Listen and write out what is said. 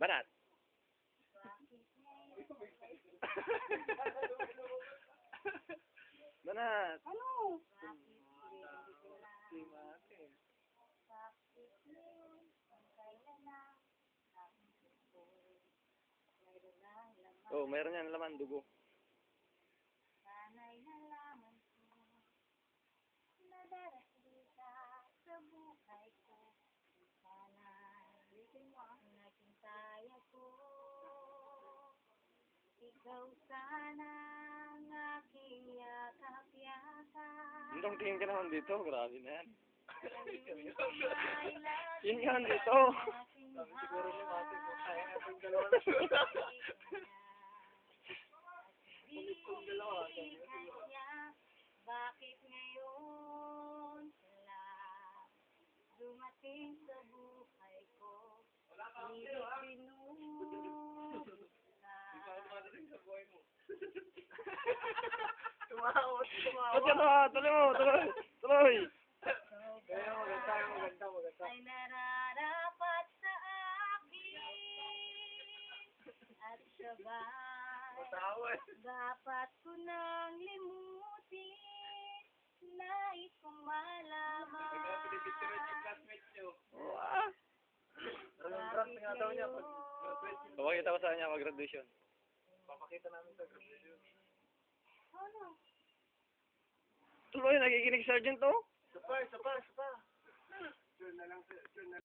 Banat. Banat. Ano? Oh, mayroon yan laman, dugo. Sana'y nalaman ko na darating ka sa buhay ko. Sana naging kaya ko. Ikaw sana ang aking yakap-yakap. Hintong tingin ka naman dito, grabe na yan. Yun Yun yan dito. siguro ni Mate ko kaya natin dalawa bakit ngayon lang dumating sa buhay ko? Hindi pinunod tumawat. Ba't ka na? Tuloy mo, tuloy. Tuloy. Kaya maganda. Ay nararapat sa akin at sabay dapat ko nang limutin. Nais kong malaman Papakita ko sa kanya mag-graduation. Papakita namin sa graduation. Ano? Tuloy, nakikinig sergeant to? Isa pa. Sure na lang.